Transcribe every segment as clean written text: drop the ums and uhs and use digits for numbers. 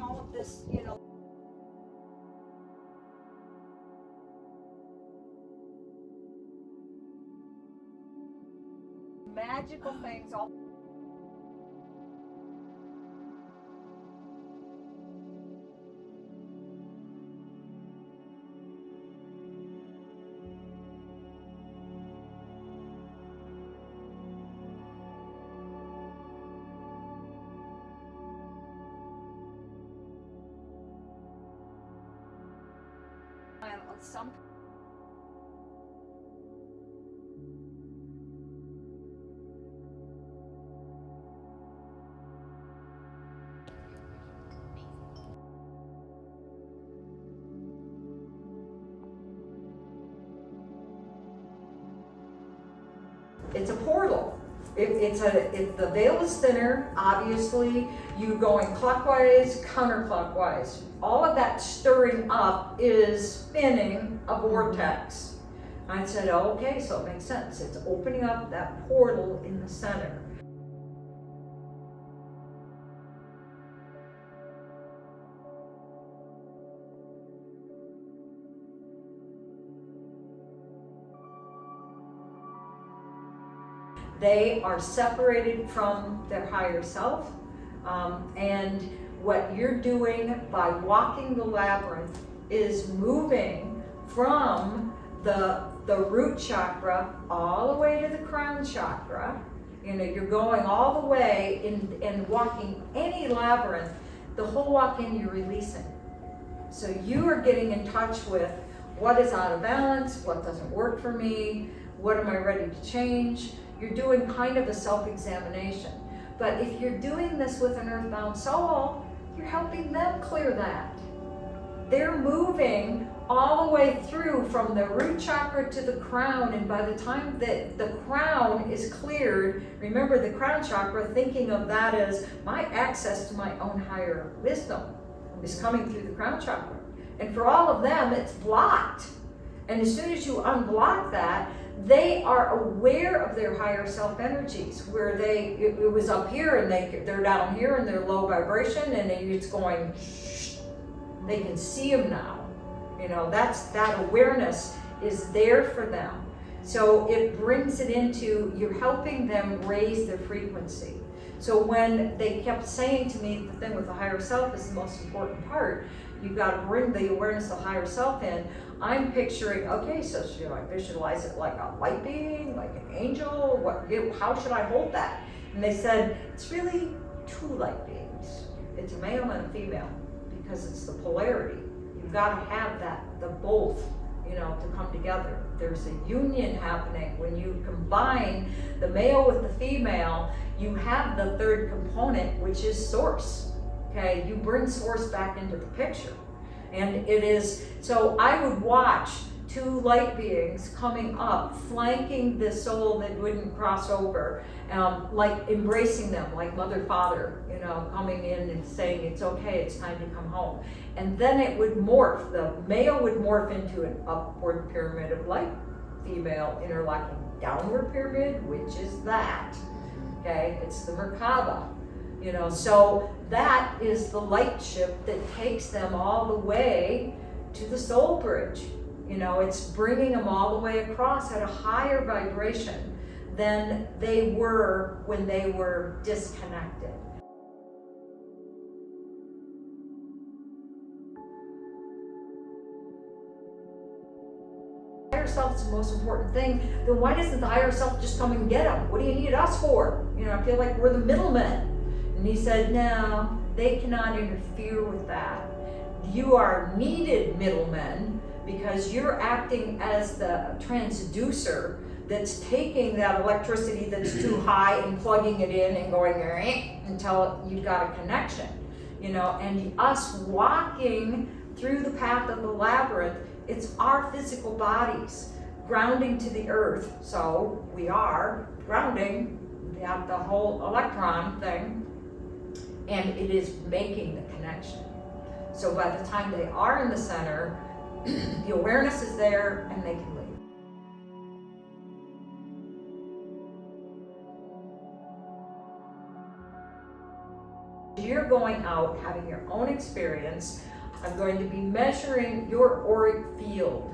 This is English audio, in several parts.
all of this, you know, magical things all on some. It's a portal. If the veil is thinner, obviously, you going clockwise, counterclockwise. All of that stirring up is spinning a vortex. I said, okay, so it makes sense. It's opening up that portal in the center. They are separated from their higher self, and what you're doing by walking the labyrinth is moving from the root chakra all the way to the crown chakra. You know, you're going all the way and walking any labyrinth. The whole walk in, you're releasing. So you are getting in touch with what is out of balance, what doesn't work for me, what am I ready to change. You're doing kind of a self-examination. But if you're doing this with an earthbound soul, you're helping them clear that. They're moving all the way through from the root chakra to the crown, and by the time that the crown is cleared, remember the crown chakra, thinking of that as my access to my own higher wisdom is coming through the crown chakra. And for all of them, it's blocked. And as soon as you unblock that, they are aware of their higher self energies, where it was up here and they're down here and they're low vibration, and it's going shh. They can see them now. You know, that awareness is there for them. So it brings it into, you're helping them raise their frequency. So when they kept saying to me, the thing with the higher self is the most important part, you've got to bring the awareness of the higher self in. I'm picturing, okay, so should I visualize it like a light being, like an angel? How should I hold that? And they said, it's really two light beings. It's a male and a female, because it's the polarity. You've got to have the both, you know, to come together. There's a union happening. When you combine the male with the female, you have the third component, which is source. Okay, you bring source back into the picture. And it is, so I would watch two light beings coming up, flanking the soul that wouldn't cross over, like embracing them, like mother, father, you know, coming in and saying, it's okay, it's time to come home. And then it would morph, the male would morph into an upward pyramid of light, female interlocking downward pyramid, which is that, okay, it's the Merkaba. You know, so that is the light ship that takes them all the way to the soul bridge. You know, it's bringing them all the way across at a higher vibration than they were when they were disconnected. Higher self is the most important thing. Then why doesn't the higher self just come and get them? What do you need us for? You know, I feel like we're the middlemen. And he said, no, they cannot interfere with that. You are needed middlemen, because you're acting as the transducer that's taking that electricity that's too high and plugging it in and going until you've got a connection. You know, and us walking through the path of the labyrinth, it's our physical bodies grounding to the earth. So we are grounding the whole electron thing, and it is making the connection. So by the time they are in the center, the awareness is there and they can leave. You're going out, having your own experience. I'm going to be measuring your auric field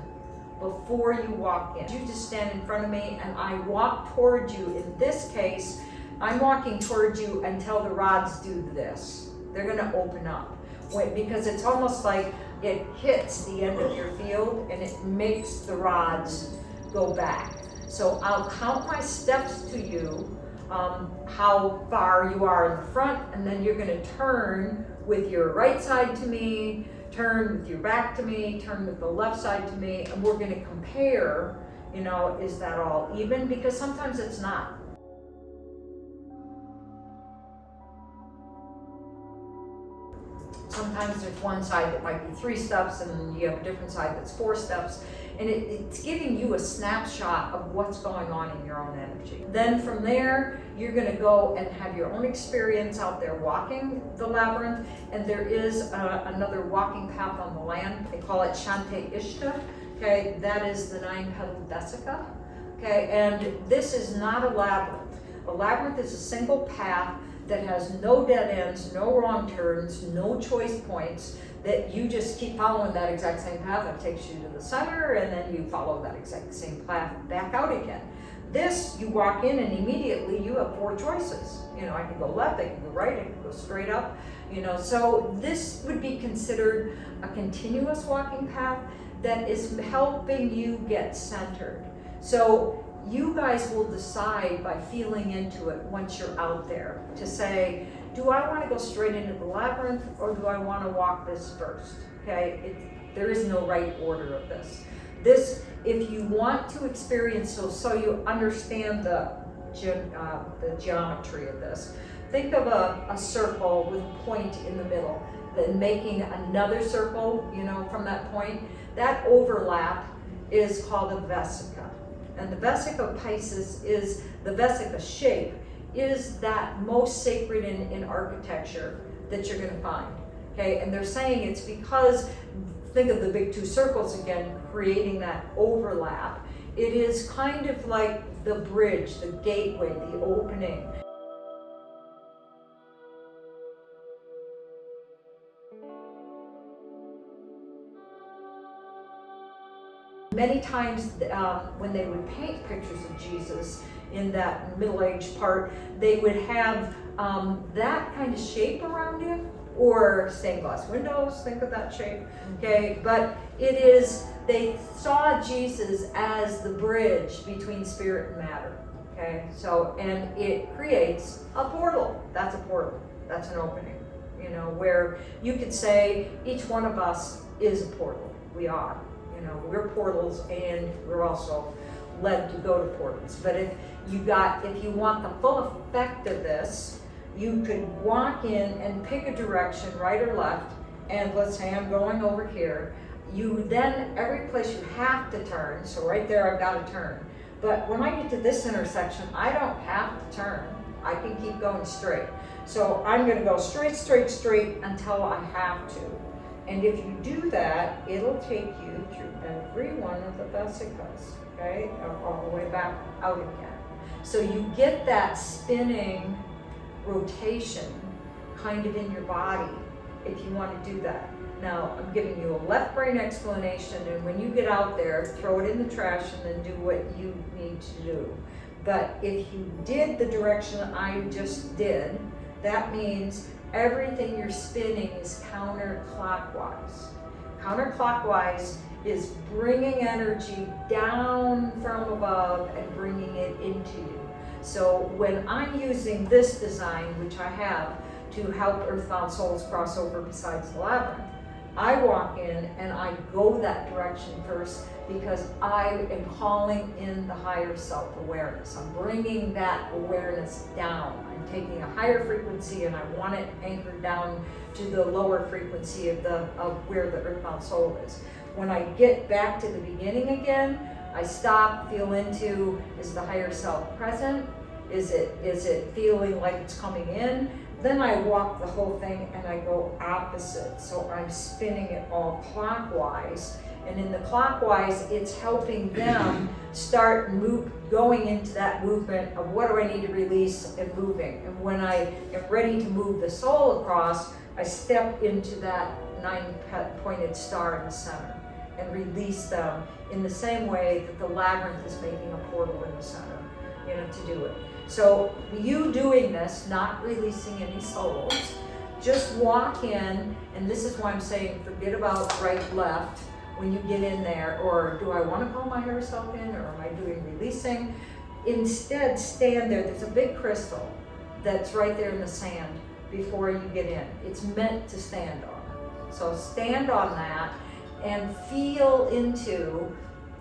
before you walk in. You just stand in front of me and I walk towards you. In this case, I'm walking towards you until the rods do this. They're gonna open up. Because it's almost like it hits the end of your field and it makes the rods go back. So I'll count my steps to you, how far you are in the front, and then you're gonna turn with your right side to me, turn with your back to me, turn with the left side to me, and we're gonna compare, is that all even? Because sometimes it's not. Sometimes there's one side that might be 3 steps and you have a different side that's 4 steps. And it's giving you a snapshot of what's going on in your own energy. Then from there, you're gonna go and have your own experience out there walking the labyrinth. And there is another walking path on the land. They call it Shante Ishta. Okay, that is the 9-petaled vesica. Okay, and this is not a labyrinth. A labyrinth is a single path that has no dead ends, no wrong turns, no choice points, that you just keep following that exact same path that takes you to the center, and then you follow that exact same path back out again. This, you walk in and immediately you have 4 choices. I can go left, I can go right, I can go straight up. So this would be considered a continuous walking path that is helping you get centered. So you guys will decide by feeling into it once you're out there to say, do I want to go straight into the labyrinth or do I want to walk this first? Okay, there is no right order of this. This, if you want to experience, so you understand the geometry of this, think of a circle with a point in the middle, then making another circle, from that point. That overlap is called a vesica. And the vesica Pisces is, the vesica shape is that most sacred in architecture that you're gonna find, okay? And they're saying it's because, think of the big 2 circles again, creating that overlap. It is kind of like the bridge, the gateway, the opening. Many times when they would paint pictures of Jesus in that middle-aged part, they would have that kind of shape around him, or stained glass windows, think of that shape, okay? But it is, they saw Jesus as the bridge between spirit and matter, okay? So, and it creates a portal. That's a portal, that's an opening, where you could say each one of us is a portal. We are. We're portals, and we're also led to go to portals. But if you want the full effect of this, you could walk in and pick a direction, right or left, and let's say I'm going over here. You then, every place you have to turn, so right there I've got to turn. But when I get to this intersection, I don't have to turn. I can keep going straight. So I'm going to go straight, straight, straight until I have to. And if you do that, it'll take you through every one of the vesicas, okay, all the way back out again. So you get that spinning rotation kind of in your body if you want to do that. Now, I'm giving you a left brain explanation, and when you get out there, throw it in the trash and then do what you need to do. But if you did the direction I just did, that means everything you're spinning is counterclockwise. Counterclockwise is bringing energy down from above and bringing it into you. So when I'm using this design, which I have to help earthbound souls cross over besides the labyrinth, I walk in and I go that direction first because I am calling in the higher self-awareness. I'm bringing that awareness down. I'm taking a higher frequency and I want it anchored down to the lower frequency of where the earthbound soul is. When I get back to the beginning again, I stop, feel into, is the higher self present? Is it feeling like it's coming in? Then I walk the whole thing and I go opposite. So I'm spinning it all clockwise. And in the clockwise, it's helping them start going into that movement of what do I need to release and moving. And when I am ready to move the soul across, I step into that 9-pointed star in the center and release them in the same way that the labyrinth is making a portal in the center, to do it. So you doing this, not releasing any souls, just walk in, and this is why I'm saying forget about right, left when you get in there, or do I want to call my higher self in, or am I doing releasing? Instead, stand there. There's a big crystal that's right there in the sand before you get in. It's meant to stand on. So stand on that and feel into,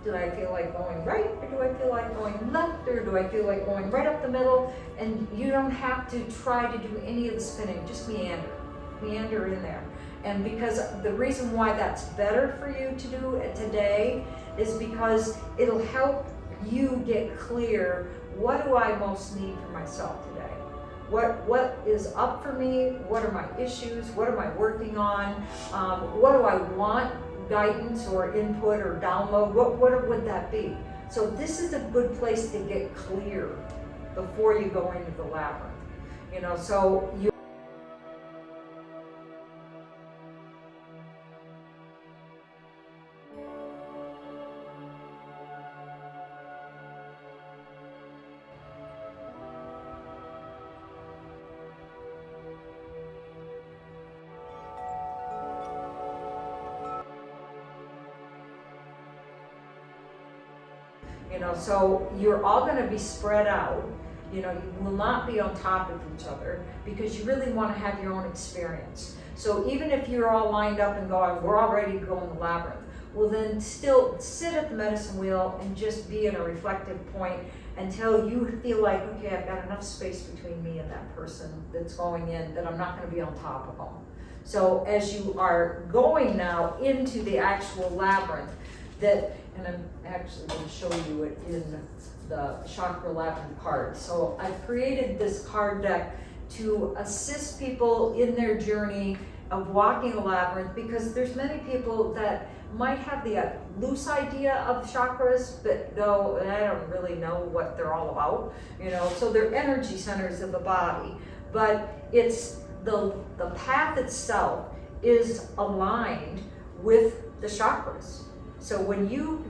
do I feel like going right, or do I feel like going left, or do I feel like going right up the middle? And you don't have to try to do any of the spinning, just meander in there. And because the reason why that's better for you to do it today is because it'll help you get clear, what do I most need for myself today? What is up for me? What are my issues? What am I working on? What do I want guidance or input or download? What would that be? So this is a good place to get clear before you go into the labyrinth. So you so you're all going to be spread out. You will not be on top of each other because you really want to have your own experience. So even if you're all lined up and going, we're all ready to go in the labyrinth, well then still sit at the medicine wheel and just be in a reflective point until you feel like, okay, I've got enough space between me and that person that's going in that I'm not going to be on top of them. So as you are going now into the actual labyrinth, and I'm actually going to show you it in the Chakra Labyrinth card. So I've created this card deck to assist people in their journey of walking a labyrinth, because there's many people that might have the loose idea of chakras, but no, I don't really know what they're all about, so they're energy centers of the body, but it's the path itself is aligned with the chakras. So when you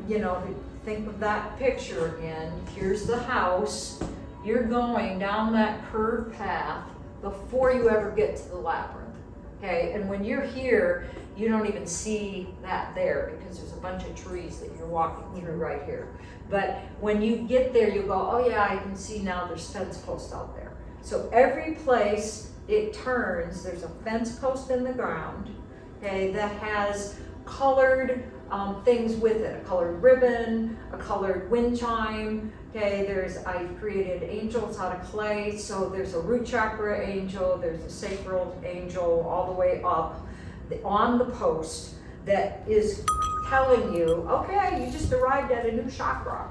think of that picture again, here's the house, you're going down that curved path before you ever get to the labyrinth, okay? And when you're here, you don't even see that there because there's a bunch of trees that you're walking through right here. But when you get there, you'll go, oh yeah, I can see now there's fence posts out there. So every place it turns, there's a fence post in the ground, okay, that has colored things with it, a colored ribbon, a colored wind chime, okay, I've created angels out of clay, so there's a root chakra angel, there's a sacral angel all the way up on the post that is telling you, okay, you just arrived at a new chakra,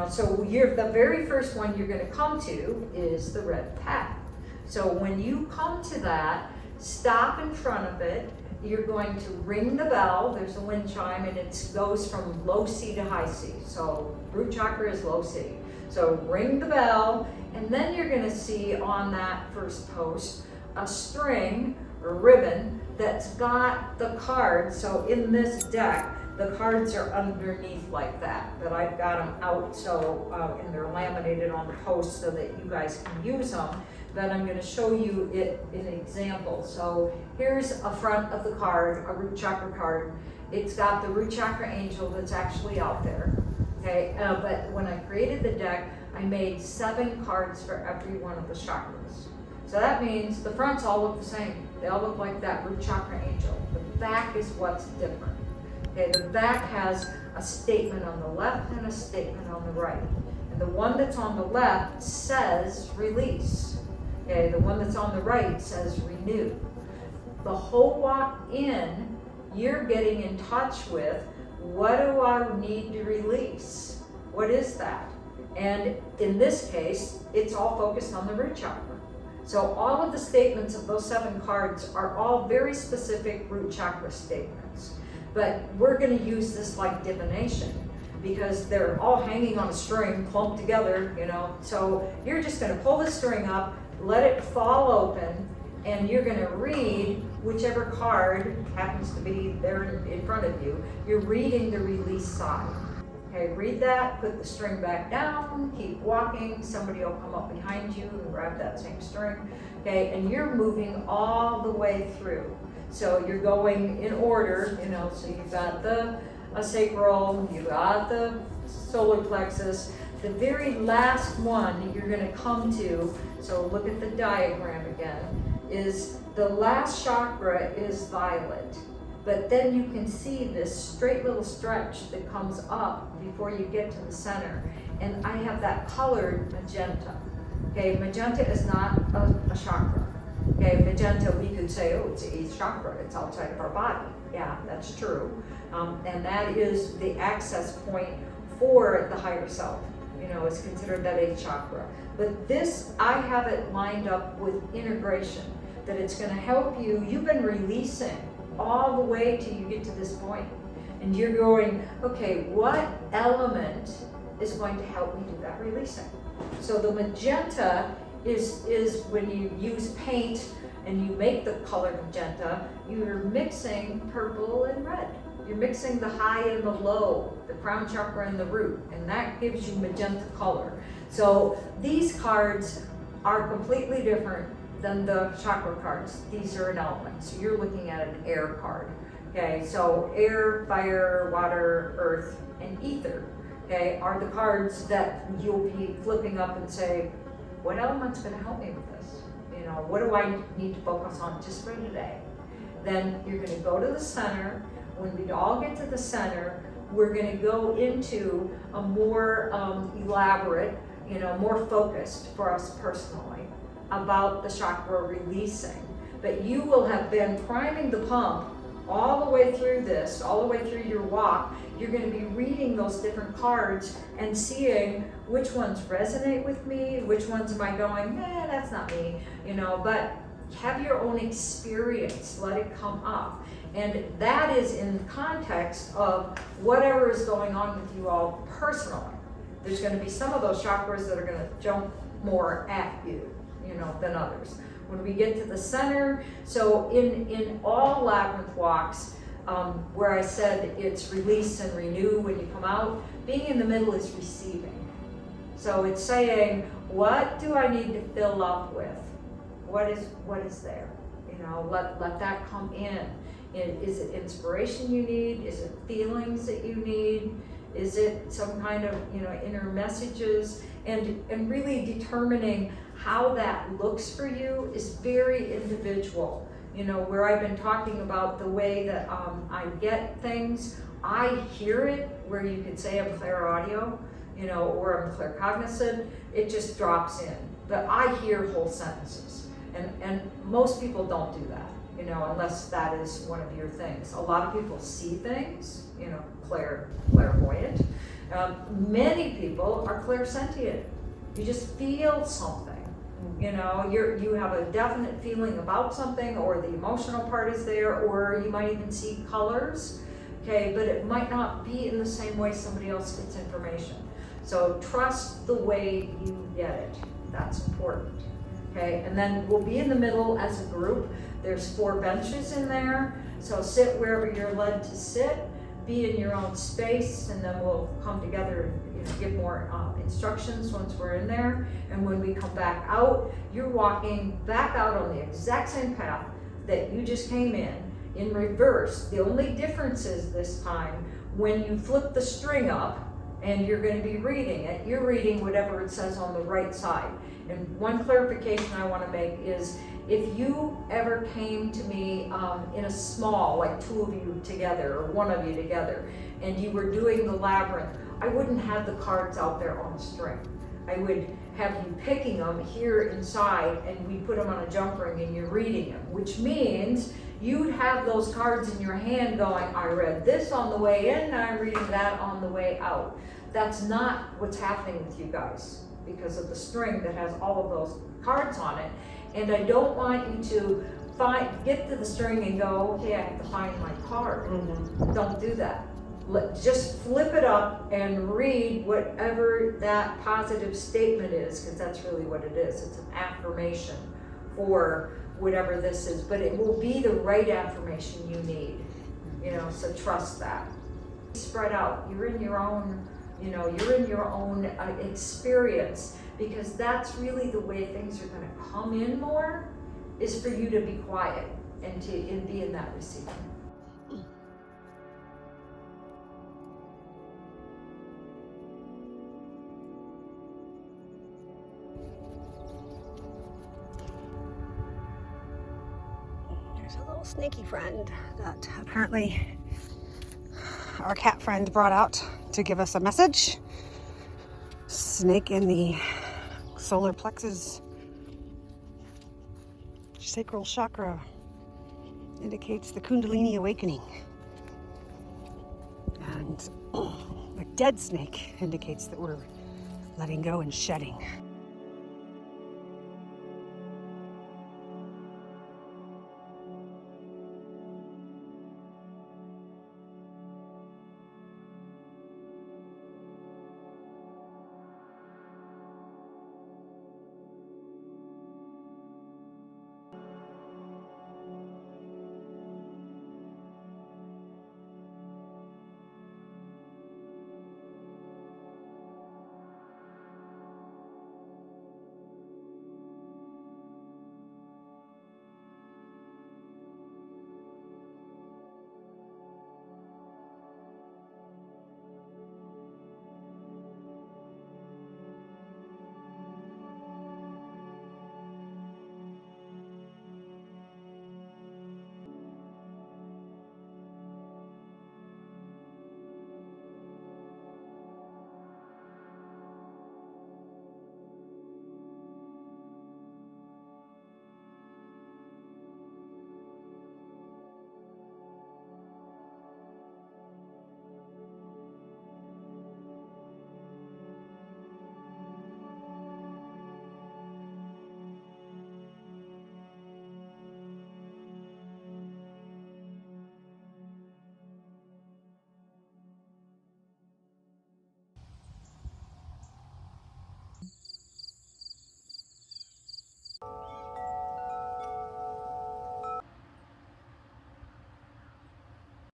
so the very first one you're going to come to is the red path. So when you come to that, stop in front of it. You're going to ring the bell. There's a wind chime, and it goes from low C to high C. So root chakra is low C. So ring the bell, and then you're going to see on that first post a string or ribbon that's got the cards. So in this deck, the cards are underneath like that, but I've got them out and they're laminated on the post so that you guys can use them. But I'm going to show you it in an example. So here's a front of the card, a root chakra card. It's got the root chakra angel that's actually out there. Okay, but when I created the deck, I made 7 cards for every one of the chakras. So that means the fronts all look the same. They all look like that root chakra angel. The back is what's different. Okay, the back has a statement on the left and a statement on the right. And the one that's on the left says release. Okay, the one that's on the right says renew. The whole walk in, you're getting in touch with, what do I need to release? What is that? And in this case, it's all focused on the root chakra. So all of the statements of those 7 cards are all very specific root chakra statements. But we're going to use this like divination, because they're all hanging on a string, clumped together, you know. So you're just gonna pull the string up, let it fall open, and you're gonna read whichever card happens to be there in front of you. You're reading the release side. Okay, read that, put the string back down, keep walking, somebody will come up behind you and grab that same string. Okay, and you're moving all the way through. So you're going in order, you know, so you've got the sacral, you've got the solar plexus. The very last one you're gonna come to, so look at the diagram again, is the last chakra is violet. But then you can see this straight little stretch that comes up before you get to the center. And I have that colored magenta. Okay, magenta is not a chakra. Okay, magenta, we could say, oh, it's the 8th chakra, it's outside of our body. Yeah, that's true. And that is the access point for the higher self. You know, it's considered that 8th chakra. But this, I have it lined up with integration, that it's gonna help you. You've been releasing all the way till you get to this point. And you're going, okay, what element is going to help me do that releasing? So the magenta is when you use paint and you make the color magenta, you're mixing purple and red. You're mixing the high and the low, the crown chakra and the root, and that gives you magenta color. So these cards are completely different than the chakra cards. These are an element. So you're looking at an air card. Okay, so air, fire, water, earth, and ether, okay, are the cards that you'll be flipping up and say, what element's gonna help me with this? You know, what do I need to focus on just for today? Then you're gonna go to the center. When we all get to the center, we're gonna go into a more elaborate, you know, more focused for us personally about the chakra releasing. But you will have been priming the pump all the way through this, all the way through your walk. You're going to be reading those different cards and seeing which ones resonate with me, which ones am I going, that's not me, you know, but have your own experience, let it come up. And that is in context of whatever is going on with you all personally. There's going to be some of those chakras that are going to jump more at you, you know, than others. When we get to the center, so in all labyrinth walks, where I said it's release and renew when you come out, being in the middle is receiving. So it's saying, what do I need to fill up with? What is there? You know, let that come in. Is it inspiration you need? Is it feelings that you need? Is it some kind of, you know, inner messages? And really determining how that looks for you is very individual. You know, where I've been talking about the way that I get things, I hear it, where you could say I'm clairaudio, you know, or I'm claircognizant, it just drops in. But I hear whole sentences. And most people don't do that, you know, unless that is one of your things. A lot of people see things, you know, clairvoyant. Many people are clairsentient. You just feel something. You know, you have a definite feeling about something, or the emotional part is there, or you might even see colors, okay, but it might not be in the same way somebody else gets information. So trust the way you get it. That's important, okay? And then we'll be in the middle as a group. There's 4 benches in there, so sit wherever you're led to sit, be in your own space, and then we'll come together and, you know, give more instructions once we're in there. And when we come back out, you're walking back out on the exact same path that you just came in reverse. The only difference is this time, when you flip the string up and you're going to be reading it, you're reading whatever it says on the right side. And one clarification I want to make is, if you ever came to me in a small, like 2 of you together or 1 of you together, and you were doing the labyrinth, I wouldn't have the cards out there on the string. I would have you picking them here inside, and we put them on a jump ring and you're reading them, which means you'd have those cards in your hand going, I read this on the way in, I'm reading that on the way out. That's not what's happening with you guys, because of the string that has all of those cards on it. And I don't want you to get to the string and go, okay, I have to find my card. Don't do that. just flip it up and read whatever that positive statement is, because that's really what it is. It's an affirmation for whatever this is, but it will be the right affirmation you need, you know, so trust that. Spread out, you're in your own, you know, you're in your own experience, because that's really the way things are gonna come in more, is for you to be quiet and be in that receiving. There's a little snaky friend that apparently our cat friend brought out to give us a message. Snake in the solar plexus sacral chakra indicates the Kundalini awakening. And a dead snake indicates that we're letting go and shedding.